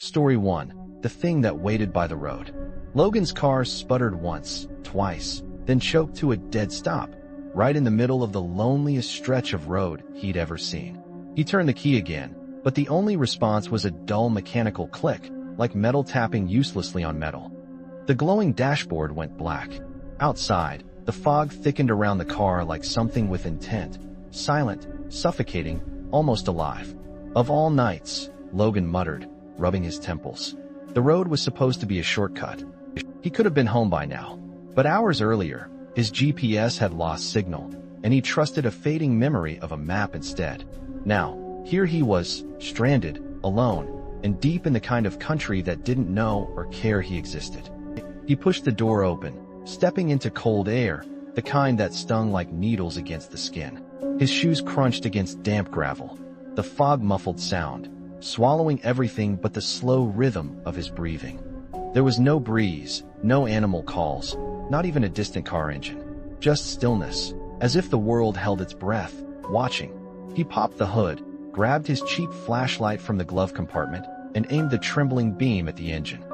Story 1. The thing that waited by the road. Logan's car sputtered once, twice, then choked to a dead stop, right in the middle of the loneliest stretch of road he'd ever seen. He turned the key again, but the only response was a dull mechanical click, like metal tapping uselessly on metal. The glowing dashboard went black. Outside, the fog thickened around the car like something with intent, silent, suffocating, almost alive. Of all nights, Logan muttered, rubbing his temples. The road was supposed to be a shortcut. He could have been home by now. But hours earlier, his GPS had lost signal, and he trusted a fading memory of a map instead. Now, here he was, stranded, alone, and deep in the kind of country that didn't know or care he existed. He pushed the door open, stepping into cold air, the kind that stung like needles against the skin. His shoes crunched against damp gravel. The fog muffled sound, swallowing everything but the slow rhythm of his breathing. There was no breeze, no animal calls, not even a distant car engine. Just stillness, as if the world held its breath, watching. He popped the hood, grabbed his cheap flashlight from the glove compartment, and aimed the trembling beam at the engine.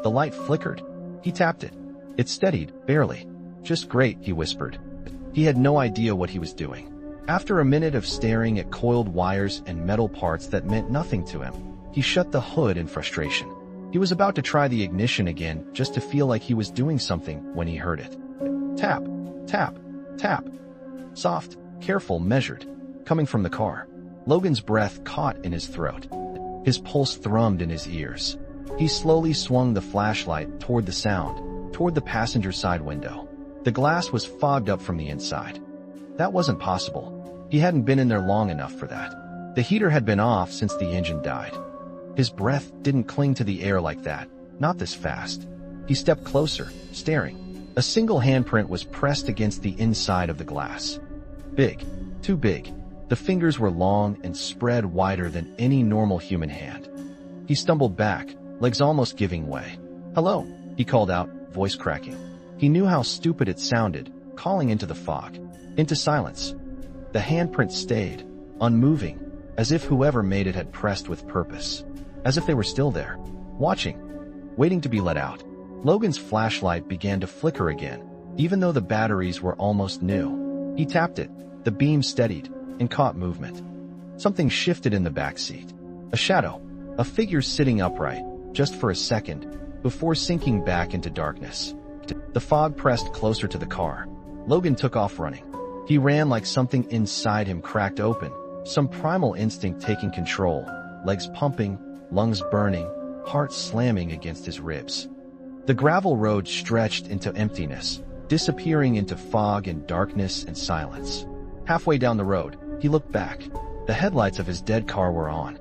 The light flickered. He tapped it. It steadied, barely. Just great, he whispered. He had no idea what he was doing. After a minute of staring at coiled wires and metal parts that meant nothing to him, he shut the hood in frustration. He was about to try the ignition again just to feel like he was doing something when he heard it. Tap, tap, tap. Soft, careful, measured, coming from the car. Logan's breath caught in his throat. His pulse thrummed in his ears. He slowly swung the flashlight toward the sound, toward the passenger side window. The glass was fogged up from the inside. That wasn't possible. He hadn't been in there long enough for that. The heater had been off since the engine died. His breath didn't cling to the air like that, not this fast. He stepped closer, staring. A single handprint was pressed against the inside of the glass. Big, too big. The fingers were long and spread wider than any normal human hand. He stumbled back, legs almost giving way. "Hello," he called out, voice cracking. He knew how stupid it sounded, calling into the fog, into silence. The handprint stayed, unmoving, as if whoever made it had pressed with purpose. As if they were still there, watching, waiting to be let out. Logan's flashlight began to flicker again, even though the batteries were almost new. He tapped it, the beam steadied, and caught movement. Something shifted in the back seat. A shadow, a figure sitting upright, just for a second, before sinking back into darkness. The fog pressed closer to the car. Logan took off running. He ran like something inside him cracked open, some primal instinct taking control, legs pumping, lungs burning, heart slamming against his ribs. The gravel road stretched into emptiness, disappearing into fog and darkness and silence. Halfway down the road, he looked back. The headlights of his dead car were on,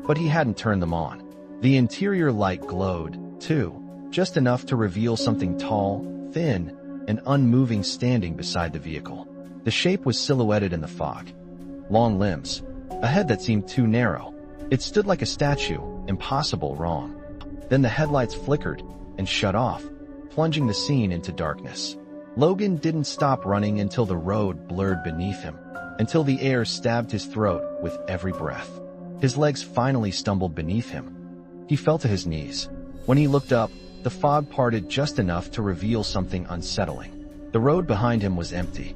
but he hadn't turned them on. The interior light glowed, too, just enough to reveal something tall, thin, and unmoving standing beside the vehicle. The shape was silhouetted in the fog. Long limbs, a head that seemed too narrow. It stood like a statue, impossible wrong. Then the headlights flickered and shut off, plunging the scene into darkness. Logan didn't stop running until the road blurred beneath him, until the air stabbed his throat with every breath. His legs finally stumbled beneath him. He fell to his knees. When he looked up, the fog parted just enough to reveal something unsettling. The road behind him was empty.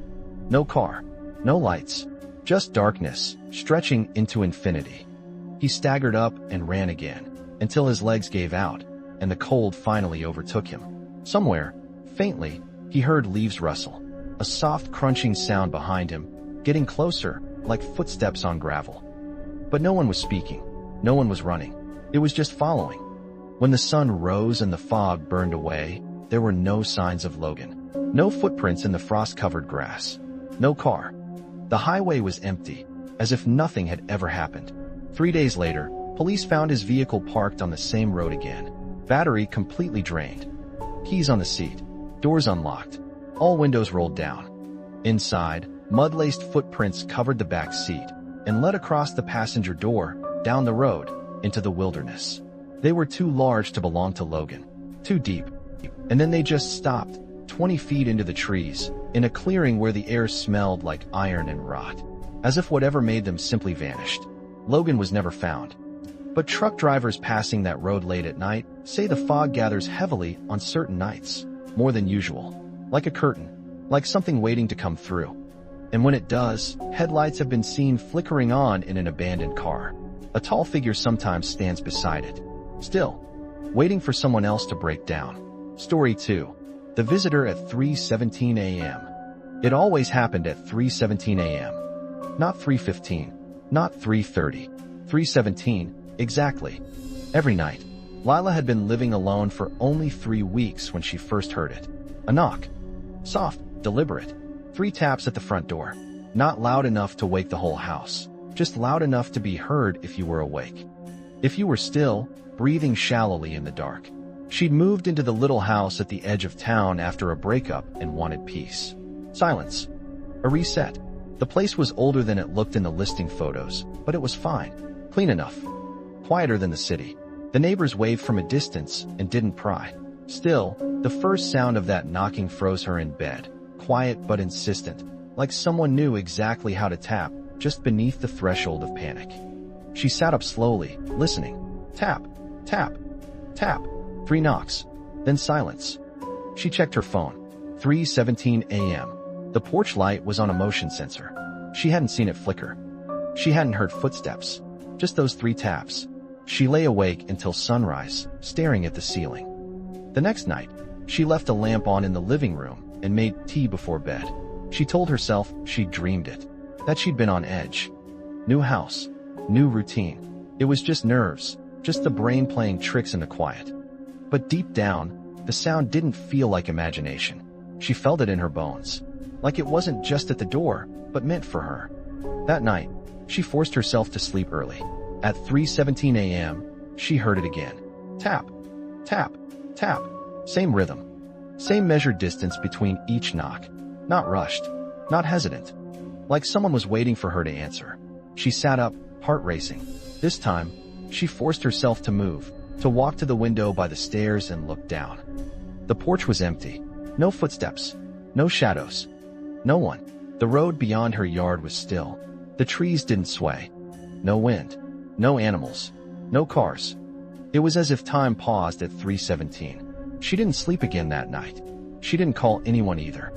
No car, no lights, just darkness, stretching into infinity. He staggered up and ran again, until his legs gave out, and the cold finally overtook him. Somewhere, faintly, he heard leaves rustle, a soft crunching sound behind him, getting closer, like footsteps on gravel. But no one was speaking, no one was running. It was just following. When the sun rose and the fog burned away, there were no signs of Logan. No footprints in the frost-covered grass. No car. The highway was empty, as if nothing had ever happened. 3 days later, police found his vehicle parked on the same road again. Battery completely drained. Keys on the seat. Doors unlocked. All windows rolled down. Inside, mud-laced footprints covered the back seat and led across the passenger door, down the road, into the wilderness. They were too large to belong to Logan. Too deep. And then they just stopped, 20 feet into the trees, in a clearing where the air smelled like iron and rot. As if whatever made them simply vanished. Logan was never found. But truck drivers passing that road late at night say the fog gathers heavily on certain nights, more than usual, like a curtain, like something waiting to come through. And when it does, headlights have been seen flickering on in an abandoned car. A tall figure sometimes stands beside it, still, waiting for someone else to break down. Story 2. The Visitor at 3:17 a.m. It always happened at 3:17 a.m. Not 3:15, not 3:30, 3:17, exactly. Every night. Lila had been living alone for only 3 weeks when she first heard it. A knock. Soft, deliberate. 3 taps at the front door. Not loud enough to wake the whole house. Just loud enough to be heard if you were awake. If you were still, breathing shallowly in the dark. She'd moved into the little house at the edge of town after a breakup and wanted peace. Silence. A reset. The place was older than it looked in the listing photos, but it was fine. Clean enough. Quieter than the city. The neighbors waved from a distance and didn't pry. Still, the first sound of that knocking froze her in bed. Quiet but insistent, like someone knew exactly how to tap, just beneath the threshold of panic. She sat up slowly, listening. Tap, tap, tap. 3 knocks. Then silence. She checked her phone. 3:17 a.m. The porch light was on a motion sensor. She hadn't seen it flicker. She hadn't heard footsteps. Just those 3 taps. She lay awake until sunrise, staring at the ceiling. The next night, she left a lamp on in the living room and made tea before bed. She told herself she'd dreamed it, that she'd been on edge. New house, new routine. It was just nerves, just the brain playing tricks in the quiet. But deep down, the sound didn't feel like imagination. She felt it in her bones, like it wasn't just at the door, but meant for her. That night, she forced herself to sleep early. At 3:17 a.m., she heard it again. Tap, tap, tap. Same rhythm. Same measured distance between each knock. Not rushed, not hesitant. Like someone was waiting for her to answer. She sat up, heart racing. This time, she forced herself to move, to walk to the window by the stairs and look down. The porch was empty. No footsteps. No shadows. No one. The road beyond her yard was still. The trees didn't sway. No wind. No animals. No cars. It was as if time paused at 3:17. She didn't sleep again that night. She didn't call anyone either.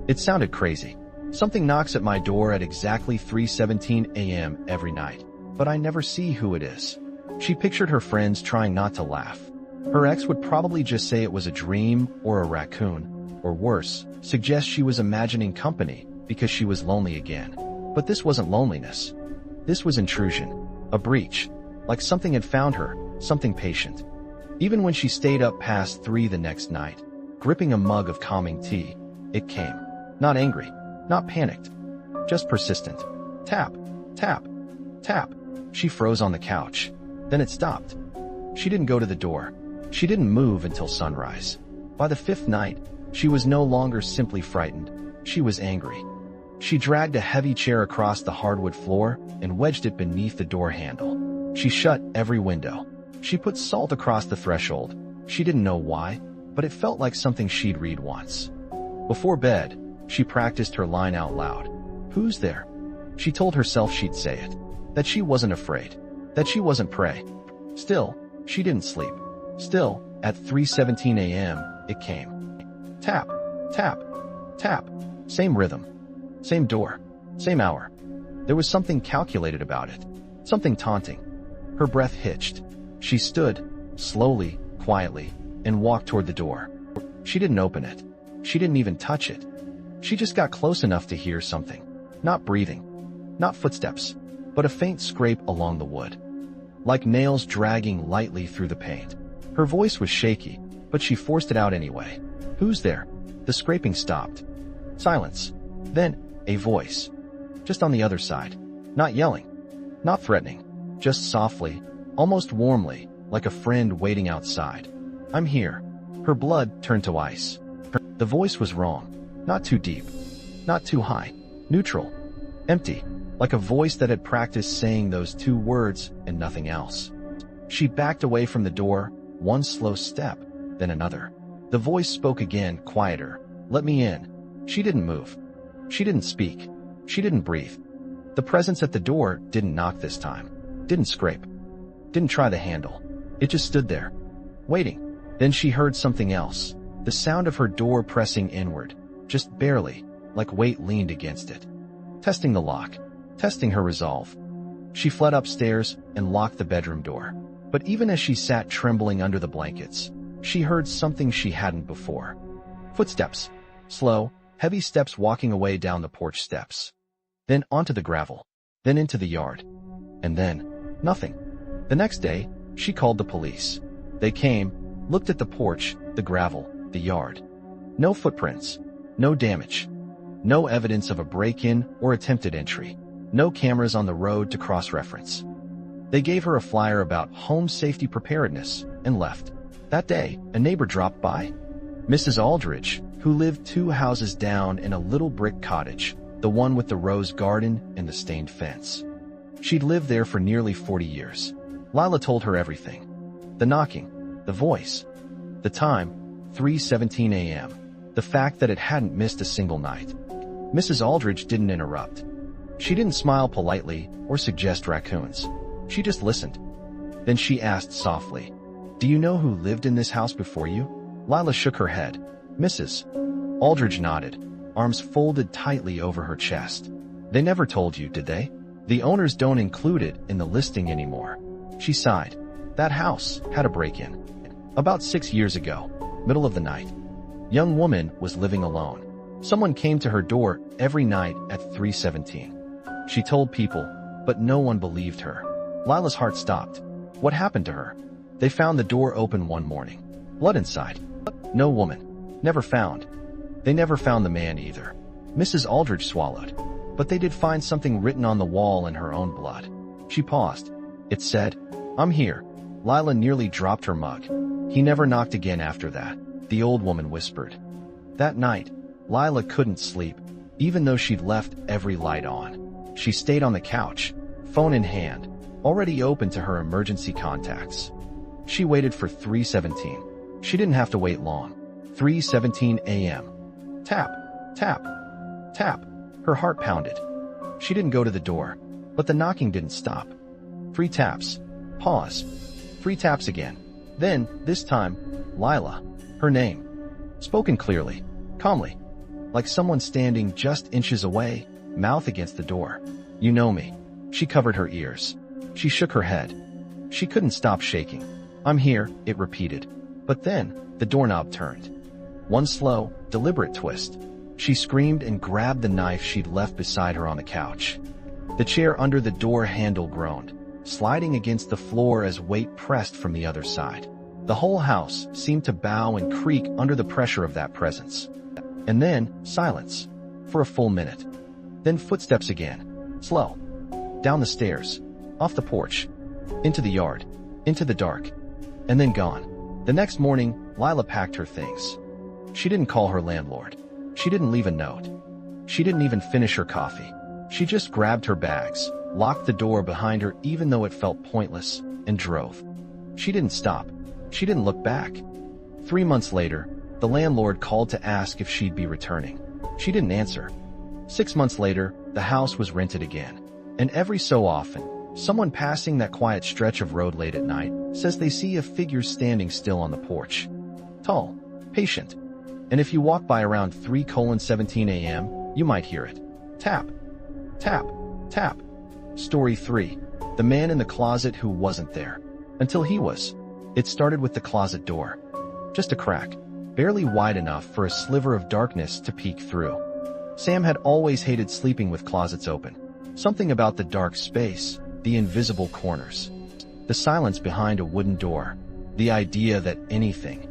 It sounded crazy. Something knocks at my door at exactly 3:17 a.m. every night, but I never see who it is. She pictured her friends trying not to laugh. Her ex would probably just say it was a dream or a raccoon, or worse, suggest she was imagining company because she was lonely again. But this wasn't loneliness. This was intrusion, a breach, like something had found her, something patient. Even when she stayed up past 3 the next night, gripping a mug of calming tea, it came. Not angry, not panicked, just persistent. Tap, tap, tap. She froze on the couch. Then it stopped. She didn't go to the door. She didn't move until sunrise. By the 5th night, she was no longer simply frightened. She was angry. She dragged a heavy chair across the hardwood floor and wedged it beneath the door handle. She shut every window. She put salt across the threshold. She didn't know why, but it felt like something she'd read once. Before bed, she practiced her line out loud. Who's there? She told herself she'd say it. That she wasn't afraid. That she wasn't prey. Still, she didn't sleep. Still, at 3:17 a.m., it came. Tap, tap, tap. Same rhythm. Same door. Same hour. There was something calculated about it. Something taunting. Her breath hitched. She stood, slowly, quietly, and walked toward the door. She didn't open it. She didn't even touch it. She just got close enough to hear something. Not breathing. Not footsteps, but a faint scrape along the wood. Like nails dragging lightly through the paint. Her voice was shaky, but she forced it out anyway. Who's there? The scraping stopped. Silence. Then, a voice. Just on the other side. Not yelling. Not threatening. Just softly, almost warmly, like a friend waiting outside. I'm here. Her blood turned to ice. The voice was wrong. Not too deep. Not too high. Neutral. Empty. Like a voice that had practiced saying those 2 words and nothing else. She backed away from the door, one slow step, then another. The voice spoke again, quieter. Let me in. She didn't move. She didn't speak. She didn't breathe. The presence at the door didn't knock this time. Didn't scrape. Didn't try the handle. It just stood there, waiting. Then she heard something else. The sound of her door pressing inward, just barely, like weight leaned against it. Testing the lock, testing her resolve. She fled upstairs and locked the bedroom door. But even as she sat trembling under the blankets, she heard something she hadn't before. Footsteps. Slow, heavy steps walking away down the porch steps. Then onto the gravel. Then into the yard. And then, nothing. The next day, she called the police. They came, looked at the porch, the gravel, the yard. No footprints. No damage. No evidence of a break-in or attempted entry. No cameras on the road to cross-reference. They gave her a flyer about home safety preparedness and left. That day, a neighbor dropped by. Mrs. Aldridge, who lived 2 houses down in a little brick cottage, the one with the rose garden and the stained fence. She'd lived there for nearly 40 years. Lila told her everything. The knocking, the voice, the time, 3:17 a.m., the fact that it hadn't missed a single night. Mrs. Aldridge didn't interrupt. She didn't smile politely or suggest raccoons. She just listened. Then she asked softly, "Do you know who lived in this house before you?" Lila shook her head. Mrs. Aldridge nodded, arms folded tightly over her chest. "They never told you, did they? The owners don't include it in the listing anymore." She sighed. That house had a break-in. About 6 years ago, middle of the night. Young woman was living alone. Someone came to her door every night at 3:17. She told people, but no one believed her. Lila's heart stopped. What happened to her? They found the door open one morning. Blood inside. No woman. Never found. They never found the man either. Mrs. Aldridge swallowed. But they did find something written on the wall in her own blood. She paused. It said, "I'm here." Lila nearly dropped her mug. "He never knocked again after that," the old woman whispered. That night, Lila couldn't sleep, even though she'd left every light on. She stayed on the couch, phone in hand, already open to her emergency contacts. She waited for 3:17. She didn't have to wait long. 3:17 a.m. Tap, tap, tap. Her heart pounded. She didn't go to the door, but the knocking didn't stop. 3 taps. Pause. 3 taps again. Then, this time, Lila. Her name. Spoken clearly, calmly, like someone standing just inches away, mouth against the door. "You know me." She covered her ears. She shook her head. She couldn't stop shaking. "I'm here," it repeated. But then, the doorknob turned. One slow, deliberate twist. She screamed and grabbed the knife she'd left beside her on the couch. The chair under the door handle groaned, sliding against the floor as weight pressed from the other side. The whole house seemed to bow and creak under the pressure of that presence. And then, silence. For a full minute. Then footsteps again. Slow. Down the stairs. Off the porch. Into the yard. Into the dark. And then gone. The next morning, Lila packed her things. She didn't call her landlord. She didn't leave a note. She didn't even finish her coffee. She just grabbed her bags, locked the door behind her even though it felt pointless, and drove. She didn't stop. She didn't look back. 3 months later, the landlord called to ask if she'd be returning. She didn't answer. 6 months later, the house was rented again. And every so often, someone passing that quiet stretch of road late at night says they see a figure standing still on the porch. Tall, patient. And if you walk by around 3:17 a.m., you might hear it. Tap, tap, tap. Story 3. The man in the closet who wasn't there. Until he was. It started with the closet door. Just a crack, barely wide enough for a sliver of darkness to peek through. Sam had always hated sleeping with closets open. Something about the dark space, the invisible corners, the silence behind a wooden door, the idea that anything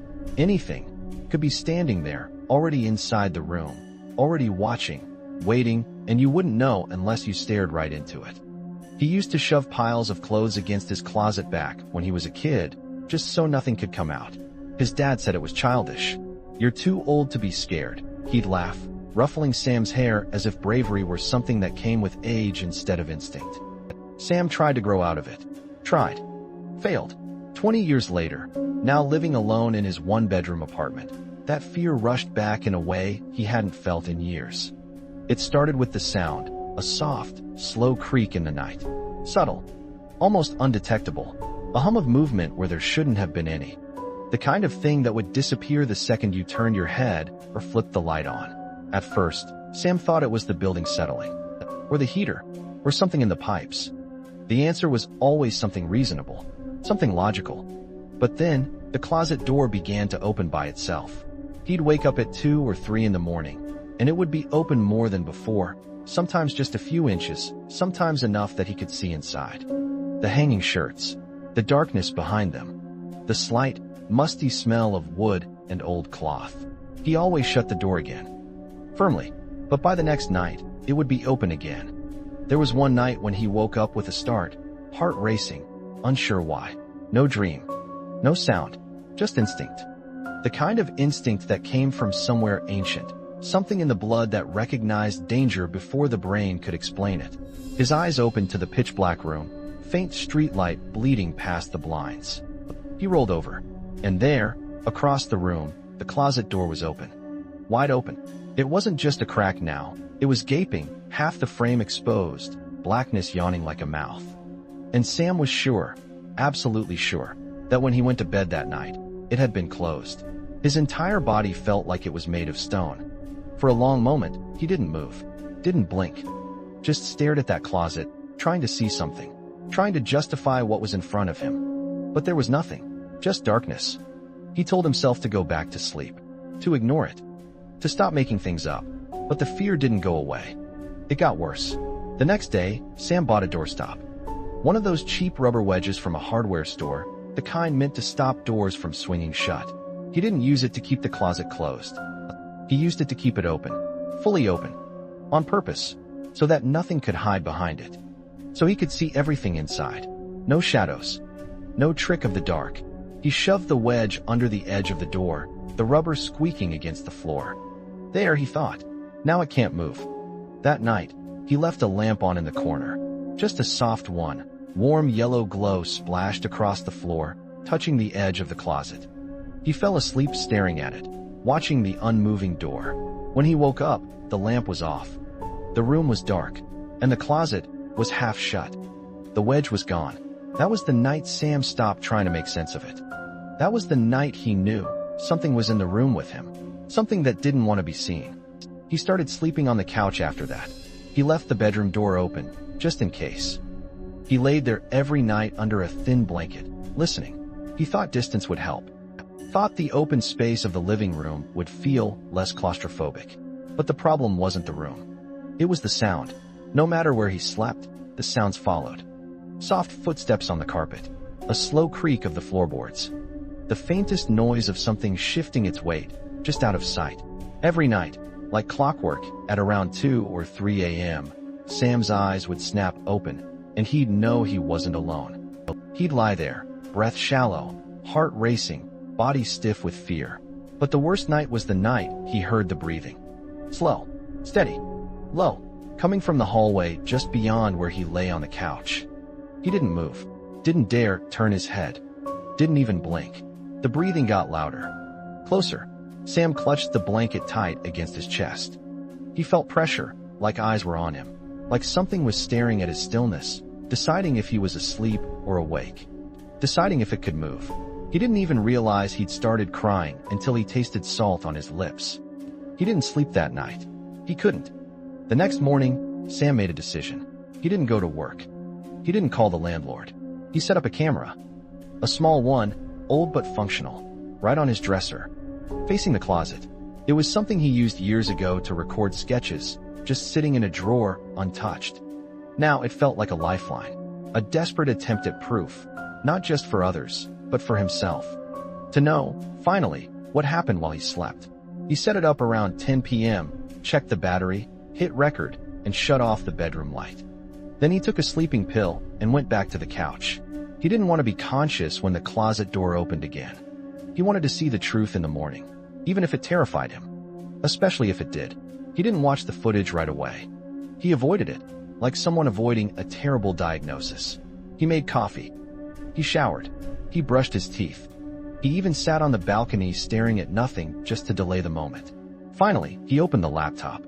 could be standing there, already inside the room, already watching, waiting, and you wouldn't know unless you stared right into it. He used to shove piles of clothes against his closet back when he was a kid, just so nothing could come out. His dad said it was childish. "You're too old to be scared," he'd laugh, ruffling Sam's hair as if bravery were something that came with age instead of instinct. Sam tried to grow out of it. Tried. Failed. 20 years later, now living alone in his one-bedroom apartment, that fear rushed back in a way he hadn't felt in years. It started with the sound, a soft, slow creak in the night. Subtle. Almost undetectable. A hum of movement where there shouldn't have been any. The kind of thing that would disappear the second you turned your head or flipped the light on. At first, Sam thought it was the building settling, or the heater, or something in the pipes. The answer was always something reasonable, something logical. But then, the closet door began to open by itself. He'd wake up at 2 or 3 in the morning, and it would be open more than before, sometimes just a few inches, sometimes enough that he could see inside. The hanging shirts, the darkness behind them, the slight, musty smell of wood and old cloth. He always shut the door again, firmly, but by the next night, it would be open again. There was one night when he woke up with a start, heart racing, unsure why. No dream, no sound, just instinct. The kind of instinct that came from somewhere ancient, something in the blood that recognized danger before the brain could explain it. His eyes opened to the pitch-black room, faint streetlight bleeding past the blinds. He rolled over, and there, across the room, the closet door was open. Wide open. It wasn't just a crack now, it was gaping, half the frame exposed, blackness yawning like a mouth. And Sam was sure, absolutely sure, that when he went to bed that night, it had been closed. His entire body felt like it was made of stone. For a long moment, he didn't move, didn't blink, just stared at that closet, trying to see something, trying to justify what was in front of him. But there was nothing, just darkness. He told himself to go back to sleep, to ignore it, to stop making things up. But the fear didn't go away. It got worse. The next day, Sam bought a doorstop. One of those cheap rubber wedges from a hardware store, the kind meant to stop doors from swinging shut. He didn't use it to keep the closet closed. He used it to keep it open, fully open, on purpose, so that nothing could hide behind it. So he could see everything inside. No shadows, no trick of the dark. He shoved the wedge under the edge of the door, the rubber squeaking against the floor. There, he thought. Now it can't move. That night, he left a lamp on in the corner. Just a soft one. Warm yellow glow splashed across the floor, touching the edge of the closet. He fell asleep staring at it, watching the unmoving door. When he woke up, the lamp was off. The room was dark, and the closet was half shut. The wedge was gone. That was the night Sam stopped trying to make sense of it. That was the night he knew something was in the room with him, something that didn't want to be seen. He started sleeping on the couch after that. He left the bedroom door open, just in case. He laid there every night under a thin blanket, listening. He thought distance would help. Thought the open space of the living room would feel less claustrophobic. But the problem wasn't the room. It was the sound. No matter where he slept, the sounds followed. Soft footsteps on the carpet. A slow creak of the floorboards. The faintest noise of something shifting its weight, just out of sight. Every night, like clockwork, at around 2 or 3 a.m., Sam's eyes would snap open, and he'd know he wasn't alone. He'd lie there, breath shallow, heart racing, body stiff with fear. But the worst night was the night he heard the breathing. Slow, steady, low, coming from the hallway just beyond where he lay on the couch. He didn't move, didn't dare turn his head, didn't even blink. The breathing got louder, closer. Sam clutched the blanket tight against his chest. He felt pressure, like eyes were on him, like something was staring at his stillness, deciding if he was asleep or awake, deciding if it could move. He didn't even realize he'd started crying until he tasted salt on his lips. He didn't sleep that night. He couldn't. The next morning, Sam made a decision. He didn't go to work. He didn't call the landlord. He set up a camera. A small one, old but functional, right on his dresser, facing the closet. It was something he used years ago to record sketches, just sitting in a drawer, untouched. Now it felt like a lifeline, a desperate attempt at proof, not just for others, but for himself. To know, finally, what happened while he slept. He set it up around 10 p.m., checked the battery, hit record, and shut off the bedroom light. Then he took a sleeping pill and went back to the couch. He didn't want to be conscious when the closet door opened again. He wanted to see the truth in the morning, even if it terrified him. Especially if it did. He didn't watch the footage right away. He avoided it, like someone avoiding a terrible diagnosis. He made coffee. He showered. He brushed his teeth. He even sat on the balcony staring at nothing just to delay the moment. Finally, he opened the laptop.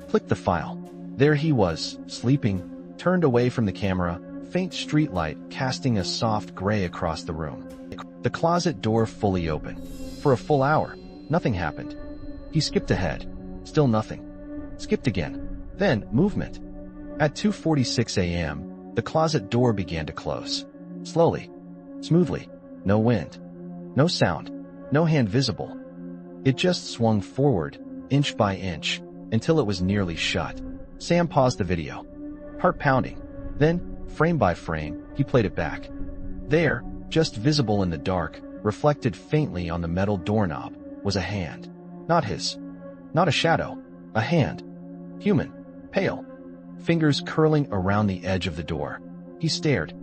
Clicked the file. There he was, sleeping, turned away from the camera, faint streetlight casting a soft gray across the room. The closet door fully open. For a full hour, nothing happened. He skipped ahead. Still nothing. Skipped again. Then, movement. At 2:46 a.m., the closet door began to close. Slowly. Smoothly. No wind. No sound. No hand visible. It just swung forward, inch by inch, until it was nearly shut. Sam paused the video. Heart pounding. Then, frame by frame, he played it back. There, just visible in the dark, reflected faintly on the metal doorknob, was a hand. Not his. Not a shadow. A hand. Human. Pale. Fingers curling around the edge of the door. He stared.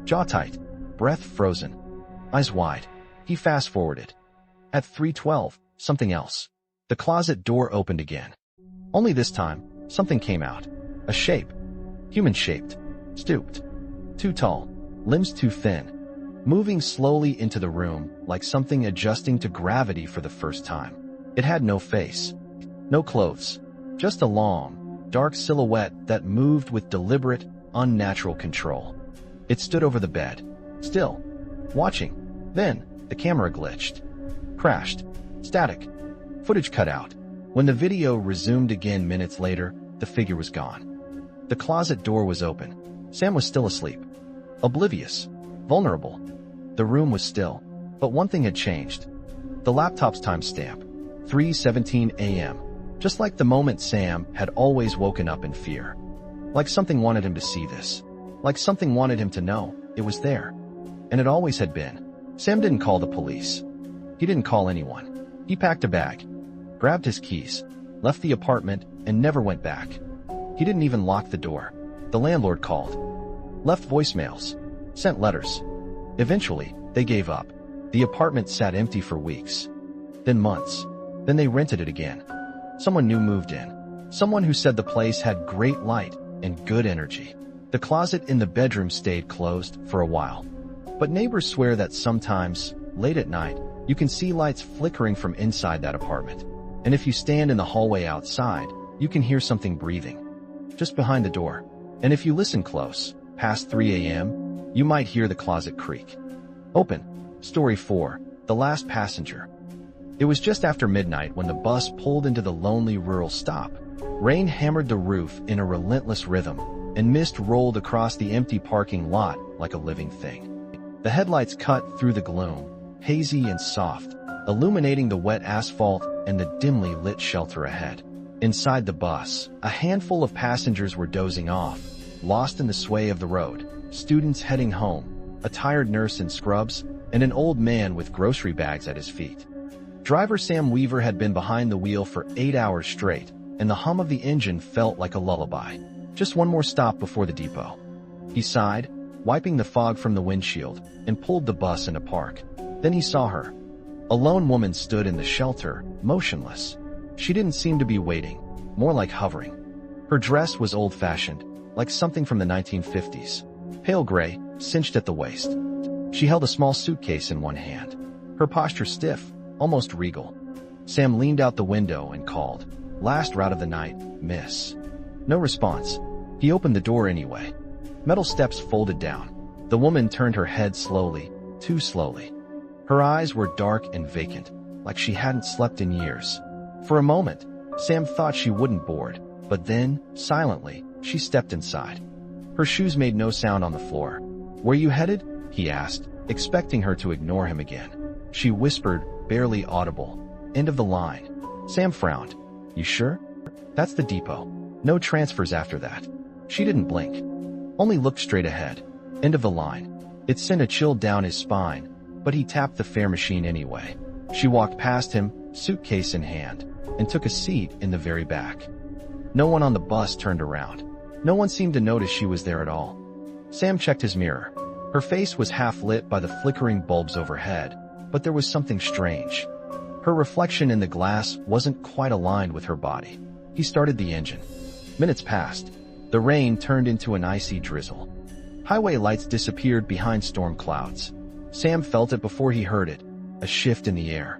Jaw tight. Breath frozen. Eyes wide. He fast-forwarded. At 3:12, something else. The closet door opened again. Only this time, something came out. A shape. Human-shaped. Stooped. Too tall. Limbs too thin. Moving slowly into the room like something adjusting to gravity for the first time. It had no face. No clothes. Just a long, dark silhouette that moved with deliberate, unnatural control. It stood over the bed. Still. Watching. Then, the camera glitched. Crashed. Static. Footage cut out. When the video resumed again minutes later, the figure was gone. The closet door was open. Sam was still asleep. Oblivious. Vulnerable. The room was still. But one thing had changed. The laptop's timestamp. 3:17 a.m. Just like the moment Sam had always woken up in fear. Like something wanted him to see this. Like something wanted him to know it was there. And it always had been. Sam didn't call the police. He didn't call anyone. He packed a bag, grabbed his keys, left the apartment, and never went back. He didn't even lock the door. The landlord called. Left voicemails. Sent letters. Eventually, they gave up. The apartment sat empty for weeks. Then months. Then they rented it again. Someone new moved in. Someone who said the place had great light and good energy. The closet in the bedroom stayed closed for a while. But neighbors swear that sometimes, late at night, you can see lights flickering from inside that apartment. And if you stand in the hallway outside, you can hear something breathing. Just behind the door. And if you listen close, past 3 a.m., you might hear the closet creak. Open. Story 4. The Last Passenger. It was just after midnight when the bus pulled into the lonely rural stop. Rain hammered the roof in a relentless rhythm, and mist rolled across the empty parking lot like a living thing. The headlights cut through the gloom, hazy and soft, illuminating the wet asphalt and the dimly lit shelter ahead. Inside the bus, a handful of passengers were dozing off, lost in the sway of the road. Students heading home, a tired nurse in scrubs, and an old man with grocery bags at his feet. Driver Sam Weaver had been behind the wheel for 8 hours straight, and the hum of the engine felt like a lullaby. Just one more stop before the depot. He sighed, wiping the fog from the windshield, and pulled the bus into park. Then he saw her. A lone woman stood in the shelter, motionless. She didn't seem to be waiting, more like hovering. Her dress was old-fashioned, like something from the 1950s. Pale gray, cinched at the waist. She held a small suitcase in one hand. Her posture stiff, almost regal. Sam leaned out the window and called, "Last route of the night, miss." No response. He opened the door anyway. Metal steps folded down. The woman turned her head slowly, too slowly. Her eyes were dark and vacant, like she hadn't slept in years. For a moment, Sam thought she wouldn't board, but then, silently, she stepped inside. Her shoes made no sound on the floor. "Where you headed?" he asked, expecting her to ignore him again. She whispered, barely audible, "End of the line." Sam frowned. "You sure?" "That's the depot. No transfers after that." She didn't blink. Only looked straight ahead. End of the line. It sent a chill down his spine, but he tapped the fare machine anyway. She walked past him, suitcase in hand, and took a seat in the very back. No one on the bus turned around. No one seemed to notice she was there at all. Sam checked his mirror. Her face was half lit by the flickering bulbs overhead, but there was something strange. Her reflection in the glass wasn't quite aligned with her body. He started the engine. Minutes passed. The rain turned into an icy drizzle. Highway lights disappeared behind storm clouds. Sam felt it before he heard it, a shift in the air.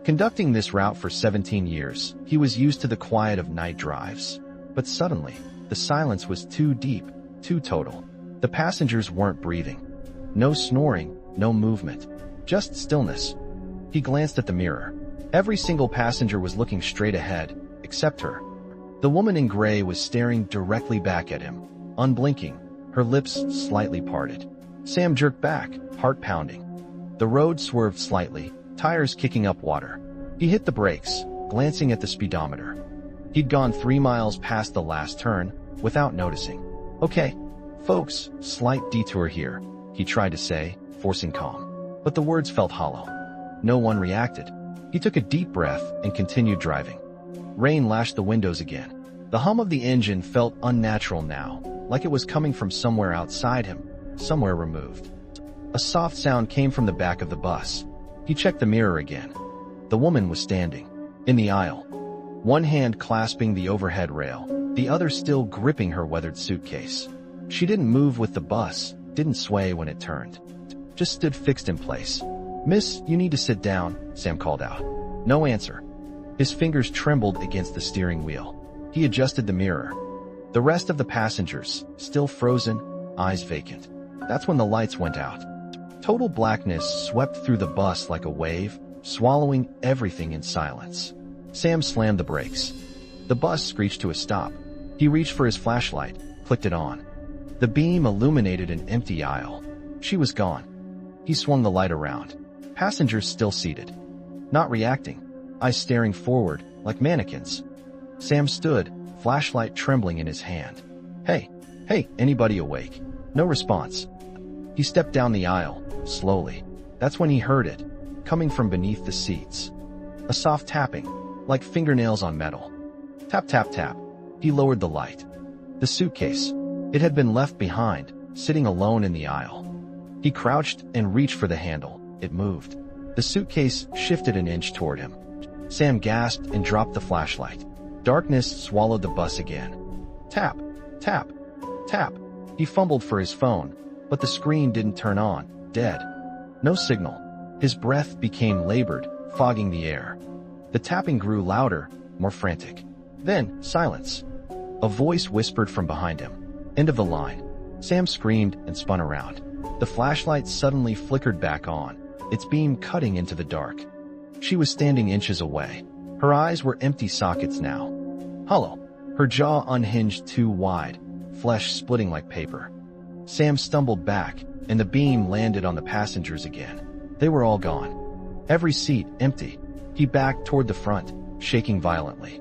Conducting this route for 17 years, he was used to the quiet of night drives. But suddenly, the silence was too deep, too total. The passengers weren't breathing. No snoring, no movement. Just stillness. He glanced at the mirror. Every single passenger was looking straight ahead, except her. The woman in gray was staring directly back at him, unblinking, her lips slightly parted. Sam jerked back, heart pounding. The road swerved slightly, tires kicking up water. He hit the brakes, glancing at the speedometer. He'd gone 3 miles past the last turn, without noticing. "Okay, folks, slight detour here," he tried to say, forcing calm. But the words felt hollow. No one reacted. He took a deep breath and continued driving. Rain lashed the windows again. The hum of the engine felt unnatural now, like it was coming from somewhere outside him, somewhere removed. A soft sound came from the back of the bus. He checked the mirror again. The woman was standing, in the aisle, one hand clasping the overhead rail, the other still gripping her weathered suitcase. She didn't move with the bus, didn't sway when it turned. Just stood fixed in place. "Miss, you need to sit down," Sam called out. No answer. His fingers trembled against the steering wheel. He adjusted the mirror. The rest of the passengers, still frozen, eyes vacant. That's when the lights went out. Total blackness swept through the bus like a wave, swallowing everything in silence. Sam slammed the brakes. The bus screeched to a stop. He reached for his flashlight, clicked it on. The beam illuminated an empty aisle. She was gone. He swung the light around. Passengers still seated. Not reacting. Eyes staring forward, like mannequins. Sam stood, flashlight trembling in his hand. Hey, anybody awake?" No response. He stepped down the aisle, slowly. That's when he heard it, coming from beneath the seats. A soft tapping, like fingernails on metal. Tap, tap, tap. He lowered the light. The suitcase. It had been left behind, sitting alone in the aisle. He crouched and reached for the handle. It moved. The suitcase shifted an inch toward him. Sam gasped and dropped the flashlight. Darkness swallowed the bus again. Tap, tap, tap. He fumbled for his phone, but the screen didn't turn on. Dead. No signal. His breath became labored, fogging the air. The tapping grew louder, more frantic. Then, silence. A voice whispered from behind him. "End of the line." Sam screamed and spun around. The flashlight suddenly flickered back on, its beam cutting into the dark. She was standing inches away. Her eyes were empty sockets now. Hollow. Her jaw unhinged too wide, flesh splitting like paper. Sam stumbled back, and the beam landed on the passengers again. They were all gone. Every seat empty. He backed toward the front, shaking violently.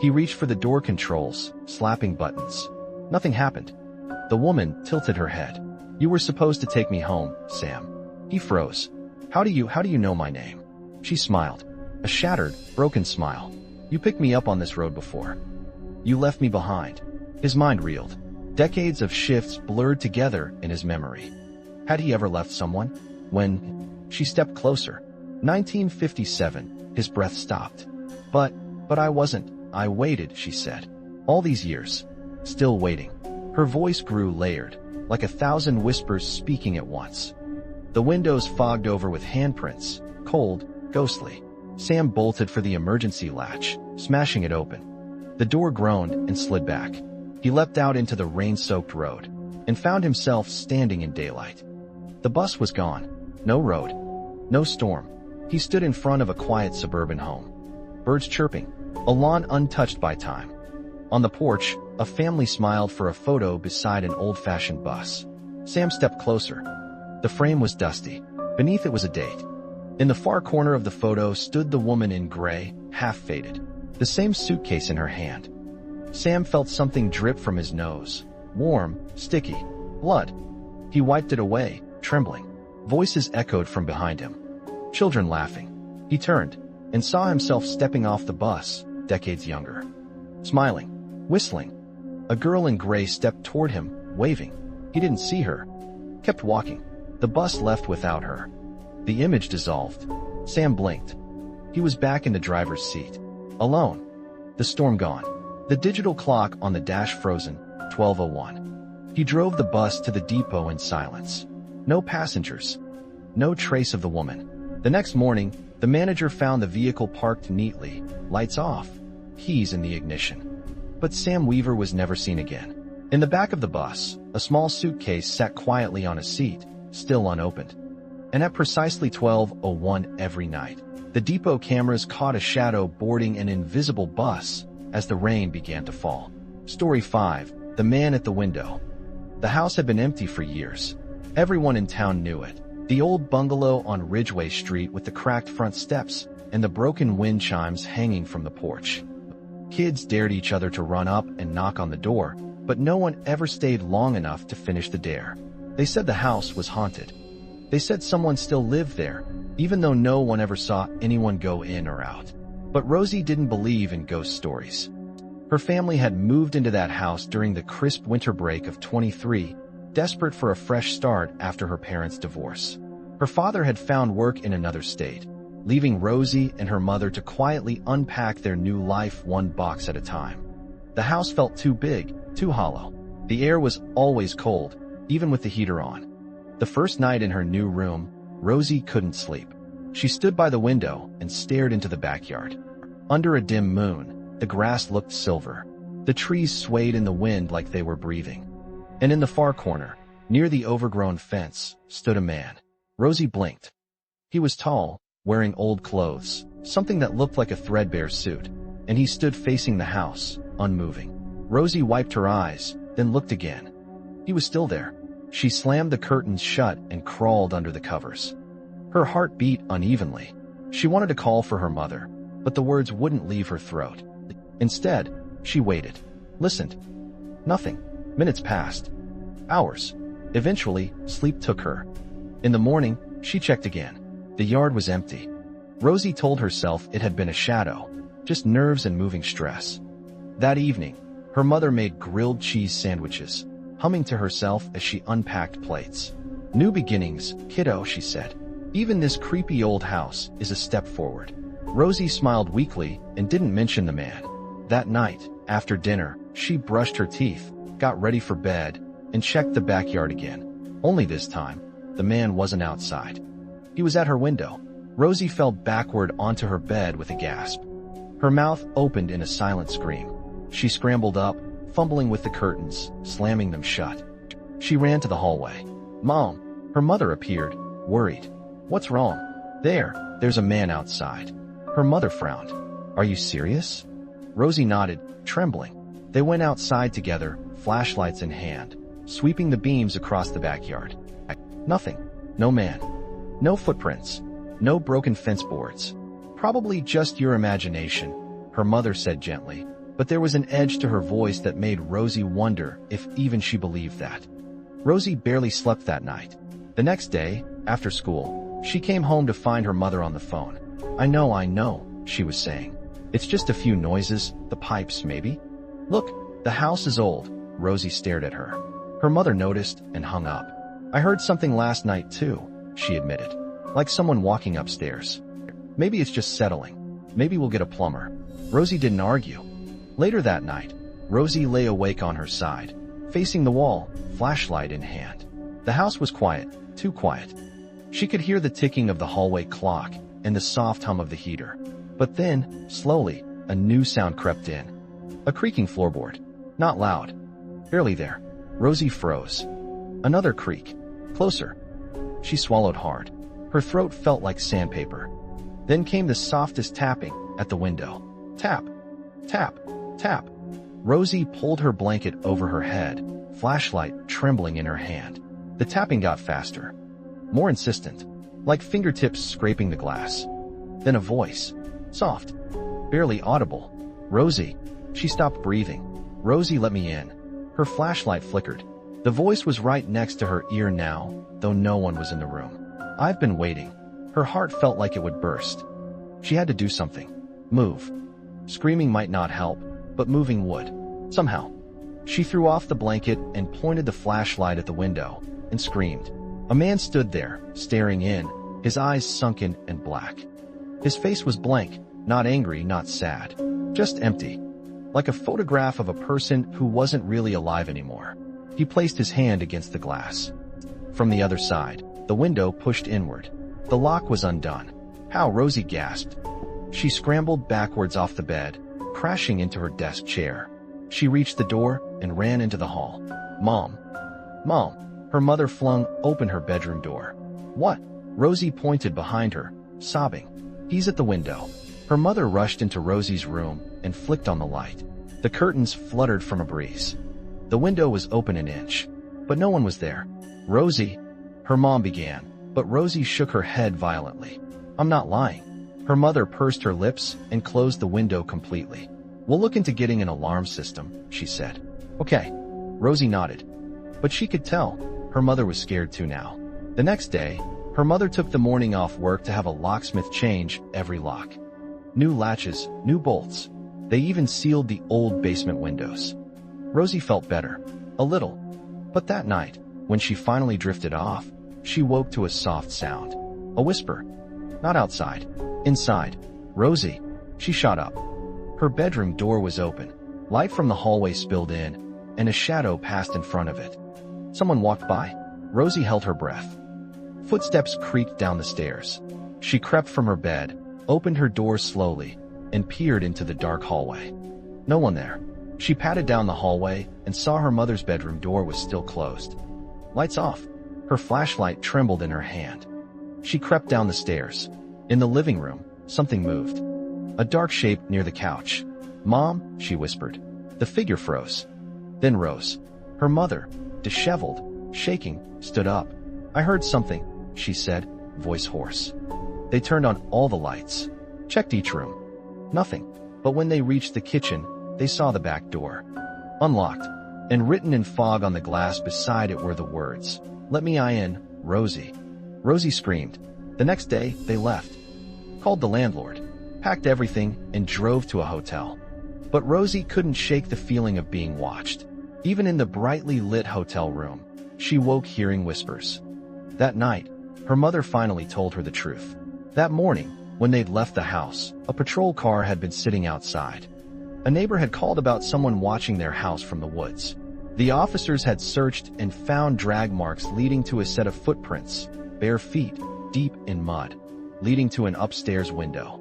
He reached for the door controls, slapping buttons. Nothing happened. The woman tilted her head. "You were supposed to take me home, Sam." He froze. How do you know my name?" She smiled. A shattered, broken smile. "You picked me up on this road before. You left me behind." His mind reeled. Decades of shifts blurred together in his memory. Had he ever left someone? When she stepped closer. 1957, his breath stopped. But I wasn't. I waited, she said. All these years. Still waiting. Her voice grew layered, like 1,000 whispers speaking at once. The windows fogged over with handprints, cold, ghostly. Sam bolted for the emergency latch, smashing it open. The door groaned and slid back. He leapt out into the rain-soaked road and found himself standing in daylight. The bus was gone. No road. No storm. He stood in front of a quiet suburban home. Birds chirping. A lawn untouched by time. On the porch, a family smiled for a photo beside an old-fashioned bus. Sam stepped closer. The frame was dusty. Beneath it was a date. In the far corner of the photo stood the woman in gray, half-faded, the same suitcase in her hand. Sam felt something drip from his nose. Warm, sticky. Blood. He wiped it away, trembling. Voices echoed from behind him. Children laughing. He turned and saw himself stepping off the bus, decades younger. Smiling. Whistling. A girl in gray stepped toward him, waving. He didn't see her. Kept walking. The bus left without her. The image dissolved. Sam blinked. He was back in the driver's seat. Alone. The storm gone. The digital clock on the dash frozen, 12:01. He drove the bus to the depot in silence. No passengers. No trace of the woman. The next morning, the manager found the vehicle parked neatly, lights off, keys in the ignition. But Sam Weaver was never seen again. In the back of the bus, a small suitcase sat quietly on a seat, still unopened. And at precisely 12:01 every night, the depot cameras caught a shadow boarding an invisible bus as the rain began to fall. Story 5. The Man at the Window. The house had been empty for years. Everyone in town knew it. The old bungalow on Ridgeway Street with the cracked front steps and the broken wind chimes hanging from the porch. Kids dared each other to run up and knock on the door, but no one ever stayed long enough to finish the dare. They said the house was haunted. They said someone still lived there, even though no one ever saw anyone go in or out. But Rosie didn't believe in ghost stories. Her family had moved into that house during the crisp winter break of 23, desperate for a fresh start after her parents' divorce. Her father had found work in another state, leaving Rosie and her mother to quietly unpack their new life one box at a time. The house felt too big, too hollow. The air was always cold, even with the heater on. The first night in her new room, Rosie couldn't sleep. She stood by the window and stared into the backyard. Under a dim moon, the grass looked silver. The trees swayed in the wind like they were breathing. And in the far corner, near the overgrown fence, stood a man. Rosie blinked. He was tall, wearing old clothes, something that looked like a threadbare suit, and he stood facing the house, unmoving. Rosie wiped her eyes, then looked again. He was still there. She slammed the curtains shut and crawled under the covers. Her heart beat unevenly. She wanted to call for her mother, but the words wouldn't leave her throat. Instead, she waited, listened. Nothing. Minutes passed. Hours. Eventually, sleep took her. In the morning, she checked again. The yard was empty. Rosie told herself it had been a shadow, just nerves and moving stress. That evening, her mother made grilled cheese sandwiches, humming to herself as she unpacked plates. "New beginnings, kiddo," she said. "Even this creepy old house is a step forward." Rosie smiled weakly and didn't mention the man. That night, after dinner, she brushed her teeth, got ready for bed, and checked the backyard again. Only this time, the man wasn't outside. He was at her window. Rosie fell backward onto her bed with a gasp. Her mouth opened in a silent scream. She scrambled up, fumbling with the curtains, slamming them shut. She ran to the hallway. "Mom!" Her mother appeared, worried. "What's wrong?" There's a man outside." Her mother frowned. "Are you serious?" Rosie nodded, trembling. They went outside together, flashlights in hand, sweeping the beams across the backyard. Nothing. No man. No footprints. No broken fence boards. "Probably just your imagination," her mother said gently, but there was an edge to her voice that made Rosie wonder if even she believed that. Rosie barely slept that night. The next day, after school, she came home to find her mother on the phone. I know, she was saying. "It's just a few noises, the pipes maybe." "Look, the house is old." Rosie stared at her. Her mother noticed and hung up. "I heard something last night too," she admitted. "Like someone walking upstairs. Maybe it's just settling. Maybe we'll get a plumber." Rosie didn't argue. Later that night, Rosie lay awake on her side, facing the wall, flashlight in hand. The house was quiet, too quiet. She could hear the ticking of the hallway clock and the soft hum of the heater. But then, slowly, a new sound crept in. A creaking floorboard. Not loud. Barely there. Rosie froze. Another creak. Closer. She swallowed hard. Her throat felt like sandpaper. Then came the softest tapping at the window. Tap. Tap. Tap. Rosie pulled her blanket over her head, flashlight trembling in her hand. The tapping got faster. More insistent. Like fingertips scraping the glass. Then a voice. Soft. Barely audible. "Rosie." She stopped breathing. "Rosie, let me in." Her flashlight flickered. The voice was right next to her ear now, though no one was in the room. "I've been waiting." Her heart felt like it would burst. She had to do something. Move. Screaming might not help, but moving would. Somehow. She threw off the blanket and pointed the flashlight at the window, and screamed. A man stood there, staring in, his eyes sunken and black. His face was blank, not angry, not sad. Just empty. Like a photograph of a person who wasn't really alive anymore. He placed his hand against the glass. From the other side, the window pushed inward. The lock was undone. "How?" Rosie gasped. She scrambled backwards off the bed, crashing into her desk chair. She reached the door and ran into the hall. "Mom! Mom!" Her mother flung open her bedroom door. "What?" Rosie pointed behind her, sobbing. "He's at the window." Her mother rushed into Rosie's room and flicked on the light. The curtains fluttered from a breeze. The window was open an inch, but no one was there. "Rosie," her mom began, but Rosie shook her head violently. "I'm not lying." Her mother pursed her lips and closed the window completely. "We'll look into getting an alarm system," she said. "Okay." Rosie nodded. But she could tell her mother was scared too now. The next day, her mother took the morning off work to have a locksmith change every lock. New latches, new bolts. They even sealed the old basement windows. Rosie felt better. A little. But that night, when she finally drifted off, she woke to a soft sound. A whisper. Not outside. Inside. "Rosie." She shot up. Her bedroom door was open. Light from the hallway spilled in, and a shadow passed in front of it. Someone walked by. Rosie held her breath. Footsteps creaked down the stairs. She crept from her bed, opened her door slowly, and peered into the dark hallway. No one there. She patted down the hallway and saw her mother's bedroom door was still closed. Lights off. Her flashlight trembled in her hand. She crept down the stairs. In the living room, something moved. A dark shape near the couch. "Mom," she whispered. The figure froze, then rose. Her mother, disheveled, shaking, stood up. "I heard something," she said, voice hoarse. They turned on all the lights, checked each room. Nothing. But when they reached the kitchen, they saw the back door. Unlocked, and written in fog on the glass beside it were the words, "Let me in, Rosie." Rosie screamed. The next day, they left. Called the landlord, packed everything, and drove to a hotel. But Rosie couldn't shake the feeling of being watched. Even in the brightly lit hotel room, she woke hearing whispers. That night, her mother finally told her the truth. That morning, when they'd left the house, a patrol car had been sitting outside. A neighbor had called about someone watching their house from the woods. The officers had searched and found drag marks leading to a set of footprints, bare feet, deep in mud, leading to an upstairs window.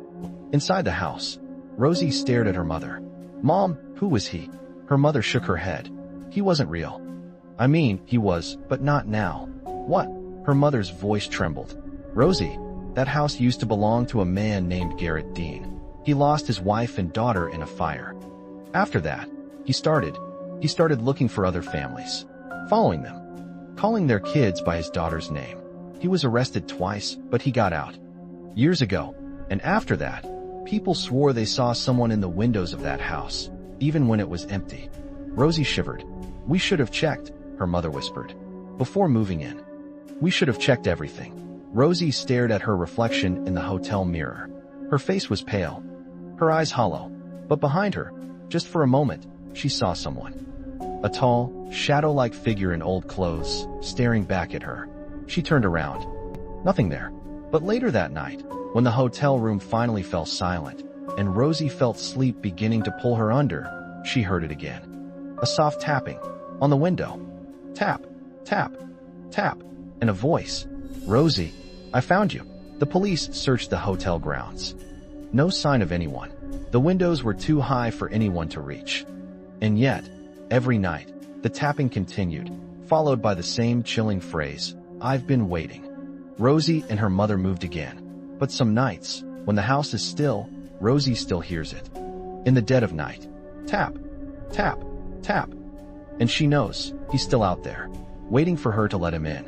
Inside the house, Rosie stared at her mother. "Mom, who was he?" Her mother shook her head. "He wasn't real." "I mean, he was, but not now." "What?" Her mother's voice trembled. "Rosie, that house used to belong to a man named Garrett Dean. He lost his wife and daughter in a fire. After that, he started looking for other families, following them, calling their kids by his daughter's name. He was arrested twice, but he got out. Years ago, and after that, people swore they saw someone in the windows of that house, even when it was empty." Rosie shivered. "We should have checked," her mother whispered, "before moving in. We should have checked everything." Rosie stared at her reflection in the hotel mirror. Her face was pale, her eyes hollow, but behind her, just for a moment, she saw someone. A tall, shadow-like figure in old clothes, staring back at her. She turned around. Nothing there. But later that night, when the hotel room finally fell silent, and Rosie felt sleep beginning to pull her under, she heard it again. A soft tapping on the window. Tap, tap, tap, and a voice. "Rosie, I found you." The police searched the hotel grounds. No sign of anyone. The windows were too high for anyone to reach. And yet, every night, the tapping continued, followed by the same chilling phrase, "I've been waiting." Rosie and her mother moved again. But some nights, when the house is still, Rosie still hears it. In the dead of night. Tap, tap, tap. And she knows he's still out there, waiting for her to let him in.